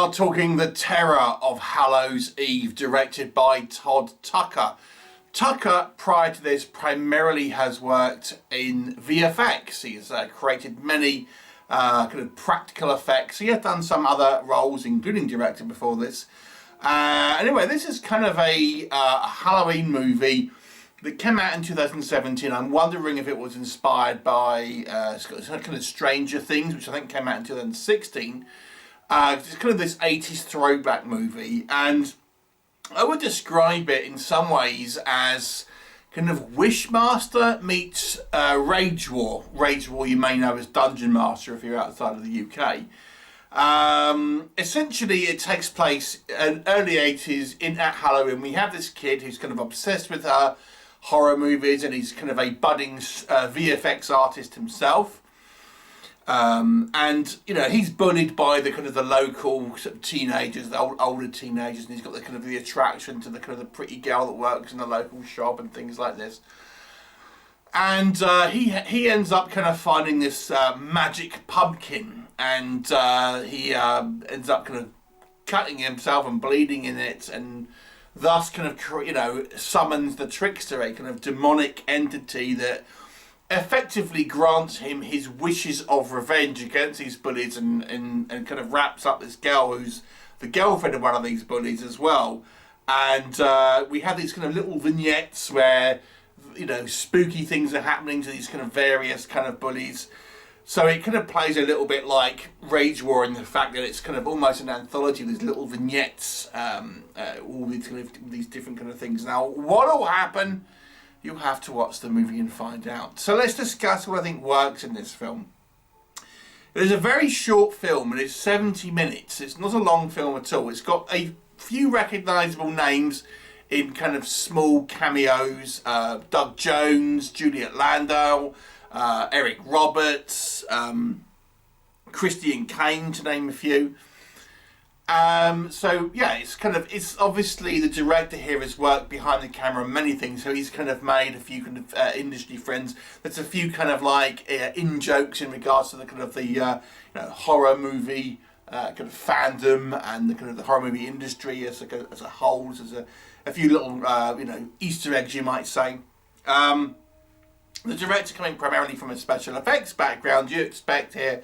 are talking The Terror of Hallows' Eve, directed by Todd Tucker. Tucker, prior to this, primarily has worked in VFX. He's created many kind of practical effects. He has done some other roles, including director before this. Anyway, this is kind of a Halloween movie that came out in 2017. I'm wondering if it was inspired by kind of Stranger Things, which I think came out in 2016. It's kind of this 80s throwback movie, and I would describe it in some ways as kind of Wishmaster meets Rage War. Rage War you may know as Dungeon Master if you're outside of the UK. Essentially it takes place in early 80s at Halloween. We have this kid who's kind of obsessed with horror movies, and he's kind of a budding VFX artist himself. And you know, he's bullied by the kind of the local sort of teenagers, the older teenagers, and he's got the kind of the attraction to the kind of the pretty girl that works in the local shop and things like this. And he ends up kind of finding this magic pumpkin, and he ends up kind of cutting himself and bleeding in it, and thus kind of, you know, summons the trickster, a kind of demonic entity that effectively grants him his wishes of revenge against these bullies, and kind of wraps up this girl who's the girlfriend of one of these bullies as well. And we have these kind of little vignettes where, you know, spooky things are happening to these kind of various kind of bullies. So it kind of plays a little bit like Rage War in the fact that it's kind of almost an anthology of these little vignettes, all these kind of these different kind of things. Now, what will happen? You'll have to watch the movie and find out. So let's discuss what I think works in this film. It is a very short film, and it's 70 minutes. It's not a long film at all. It's got a few recognisable names in kind of small cameos. Doug Jones, Juliet Landau, Eric Roberts, Christian Kane, to name a few. So yeah, it's obviously the director here has worked behind the camera on many things, so he's kind of made a few kind of industry friends. There's a few kind of like in jokes in regards to the kind of the you know, horror movie kind of fandom and the kind of the horror movie industry as a whole. So there's a few little you know, Easter eggs, you might say. The director, coming primarily from a special effects background, you expect here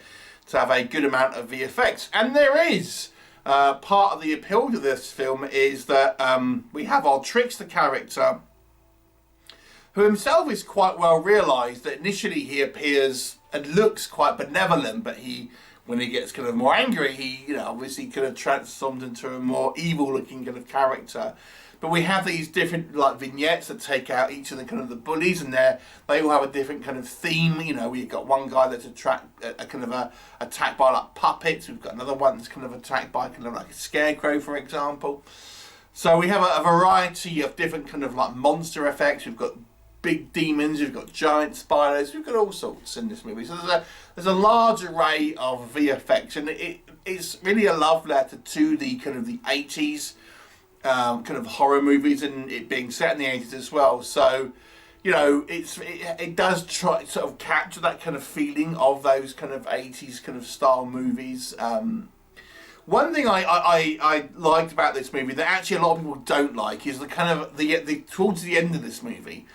to have a good amount of VFX, and there is. Part of the appeal to this film is that we have our trickster character, who himself is quite well realised. That initially he appears and looks quite benevolent, but when he gets kind of more angry, he, you know, obviously kind of transforms into a more evil-looking kind of character. But we have these different like vignettes that take out each of the kind of the bullies, and they all have a different kind of theme. You know, we've got one guy that's attacked by like puppets. We've got another one that's kind of attacked by kind of like a scarecrow, for example. So we have a variety of different kind of like monster effects. We've got big demons. We've got giant spiders. We've got all sorts in this movie. So there's a large array of VFX, and it's really a love letter to the kind of the 80s. Kind of horror movies, and it being set in the 80s as well. So, you know, it does try sort of capture that kind of feeling of those kind of 80s kind of style movies. One thing I liked about this movie that actually a lot of people don't like is the kind of the towards the end of this movie.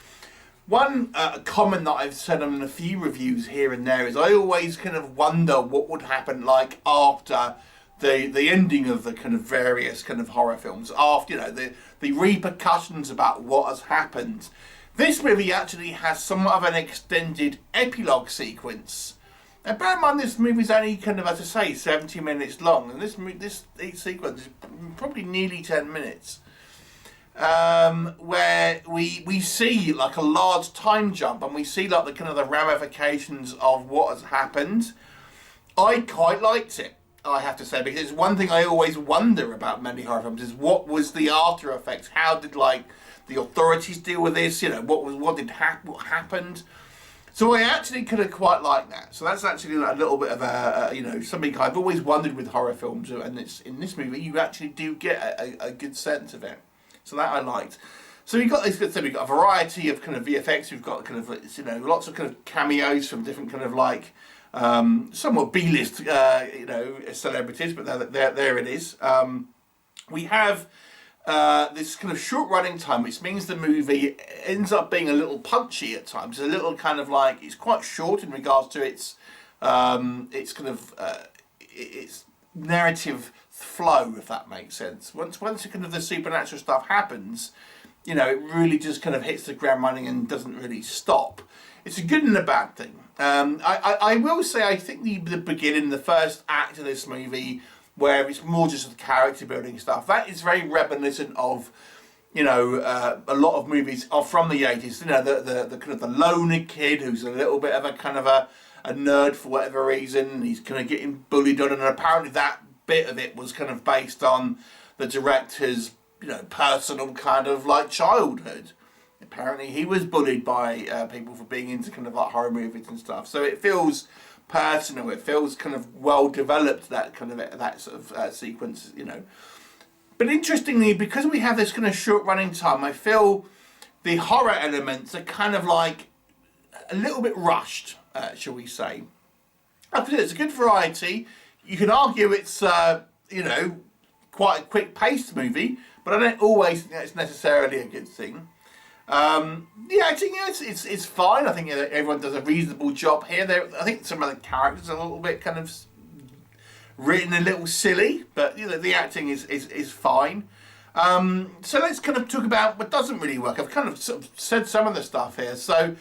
One comment that I've said on a few reviews here and there is I always kind of wonder what would happen like after the ending of the kind of various kind of horror films, after, you know, the repercussions about what has happened. This movie actually has somewhat of an extended epilogue sequence. And bear in mind, this movie's only kind of, as I say, 70 minutes long, and this sequence is probably nearly 10 minutes, where we see like a large time jump, and we see like the kind of the ramifications of what has happened. I quite liked it, I have to say, because it's one thing I always wonder about many horror films is what was the after effects? How did like the authorities deal with this? You know, what happened? So I actually could have quite liked that. So that's actually a little bit of a you know, something I've always wondered with horror films, and it's in this movie you actually do get a good sense of it. So that I liked. So we've got this. So we've got a variety of kind of VFX. We've got kind of, you know, lots of kind of cameos from different kind of like somewhat B-list, you know, celebrities, but there it is. We have this kind of short running time, which means the movie ends up being a little punchy at times. A little kind of like, it's quite short in regards to its kind of its narrative flow, if that makes sense. Once kind of the supernatural stuff happens, you know, it really just kind of hits the ground running and doesn't really stop. It's a good and a bad thing. I will say, I think the beginning, the first act of this movie, where it's more just the character building stuff, that is very reminiscent of, you know, a lot of movies are from the 80s. You know, the kind of the loner kid who's a little bit of a kind of a nerd for whatever reason. He's kind of getting bullied on, and apparently that bit of it was kind of based on the director's, you know, personal kind of like childhood. Apparently he was bullied by people for being into kind of like horror movies and stuff. So it feels personal. It feels kind of well developed, that kind of that sort of sequence, you know. But interestingly, because we have this kind of short running time, I feel the horror elements are kind of like a little bit rushed, shall we say. It's a good variety. You can argue it's you know, quite a quick paced movie, but I don't always think that's necessarily a good thing. Yeah, I think it's fine. I think everyone does a reasonable job here. I think some of the characters are a little bit kind of written a little silly, but you know, the acting is fine. So let's kind of talk about what doesn't really work. I've kind of sort of said some of the stuff here, so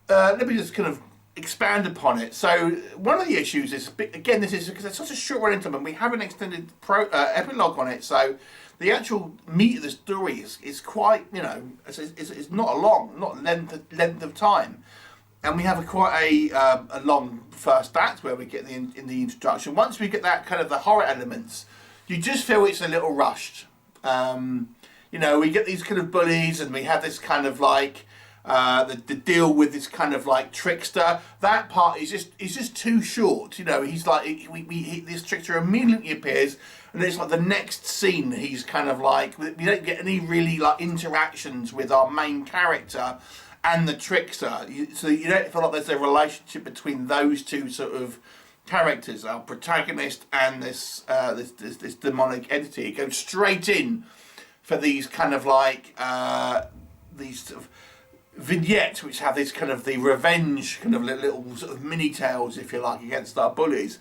let me just kind of expand upon it. So one of the issues is, again, this is because it's such a short running time and we have an extended epilogue on it, so the actual meat of the story is quite, you know, it's not a long, not length of time, and we have quite a long first act where we get in the introduction. Once we get that kind of the horror elements, you just feel it's a little rushed. You know, we get these kind of bullies, and we have this kind of like the deal with this kind of like trickster. That part is just too short. You know, he's like this trickster immediately appears, and it's like the next scene he's kind of like, we don't get any really like interactions with our main character and the trickster, so you don't feel like there's a relationship between those two sort of characters, our protagonist and this demonic entity. It goes straight in for these kind of like these sort of vignettes which have this kind of the revenge kind of little sort of mini tales, if you like, against our bullies.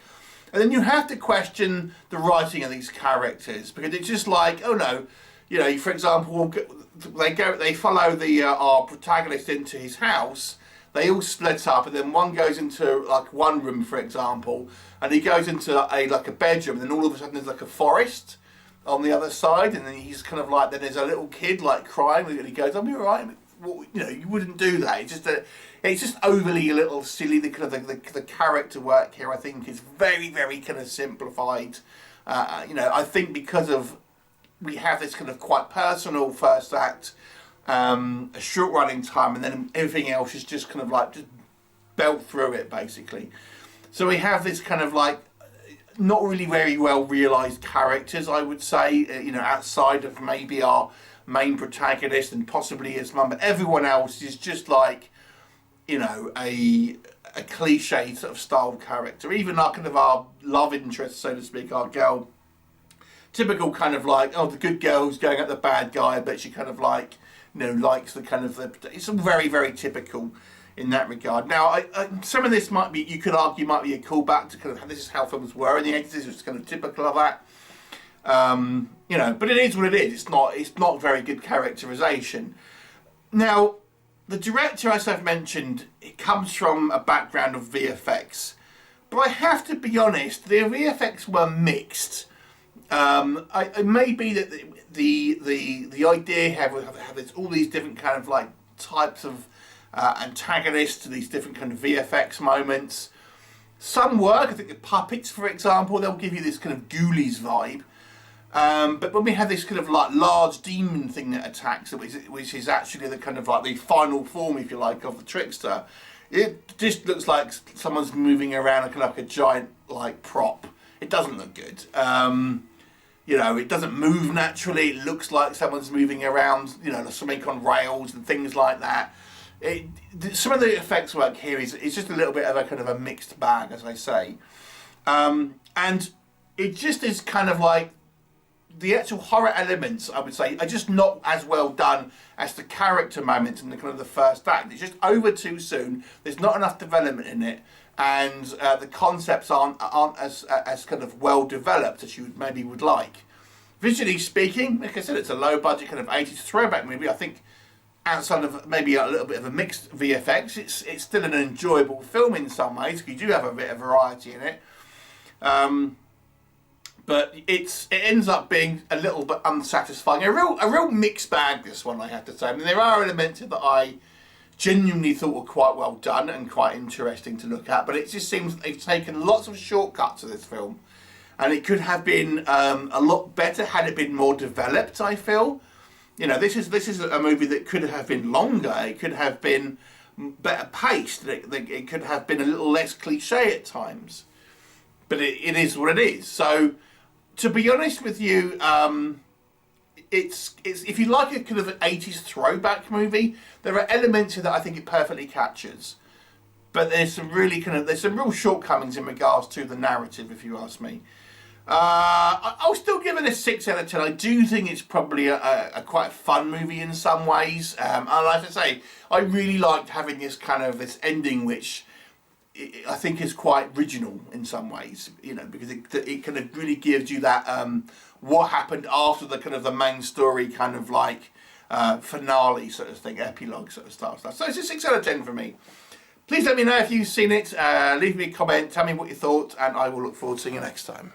And then you have to question the writing of these characters, because it's just like, oh no, you know, for example, they follow our protagonist into his house. They all split up, and then one goes into like one room, for example, and he goes into like a bedroom, and then all of a sudden there's like a forest on the other side, and then he's kind of like, then there's a little kid like crying, and he goes, "I'll be all right." Well, you know, you wouldn't do that. It's just overly a little silly. The kind of the character work here, I think, is very kind of simplified. You know, I think because of we have this kind of quite personal first act, a short running time, and then everything else is just kind of like just belt through it basically. So we have this kind of like not really very well realised characters, I would say. You know, outside of maybe our main protagonist and possibly his mum, but everyone else is just like, you know, a cliche sort of style character. Even our kind of our love interest, so to speak, our girl, typical kind of like, oh, the good girl who's going at the bad guy, but she kind of like, you know, likes the kind of it's all very typical in that regard. Now, some of this might be, you could argue, might be a callback to kind of this is how films were in the 80s. It's kind of typical of that. You know, but it is what it is. It's not very good characterization. Now, the director, as I've mentioned, it comes from a background of VFX, but I have to be honest, the VFX were mixed. It may be that the idea have this, all these different kind of like types of antagonists to these different kind of VFX moments. Some work, I think the puppets, for example, they'll give you this kind of ghoulies vibe. But when we have this kind of like large demon thing that attacks, which is actually the kind of like the final form, if you like, of the trickster, it just looks like someone's moving around like a giant like prop. It doesn't look good. You know, it doesn't move naturally. It looks like someone's moving around, you know, something on rails and things like that. some of the effects work here is just a little bit of a kind of a mixed bag, as I say, and it just is kind of like the actual horror elements, I would say, are just not as well done as the character moments in the kind of the first act. It's just over too soon. There's not enough development in it, and the concepts aren't as kind of well developed as you maybe would like. Visually speaking, like I said, it's a low budget kind of 80s throwback movie. I think outside of maybe a little bit of a mixed VFX, it's still an enjoyable film in some ways. You do have a bit of variety in it, but it ends up being a little bit unsatisfying. A real mixed bag, this one, I have to say. I mean, there are elements that I genuinely thought were quite well done and quite interesting to look at, but it just seems they've taken lots of shortcuts to this film, and it could have been a lot better had it been more developed, I feel. You know, this is a movie that could have been longer. It could have been better paced. It could have been a little less cliche at times. But it is what it is. So, to be honest with you, it's if you like a kind of an 80s throwback movie, there are elements here that I think it perfectly captures. But there's some real shortcomings in regards to the narrative, if you ask me. I'll still give it a 6 out of 10. I do think it's probably a quite fun movie in some ways. And like I say, I really liked having this ending, which I think is quite original in some ways. You know, because it kind of really gives you that what happened after the kind of the main story kind of like finale sort of thing, epilogue sort of stuff. So it's a 6 out of 10 for me. Please let me know if you've seen it. Leave me a comment, tell me what you thought, and I will look forward to seeing you next time.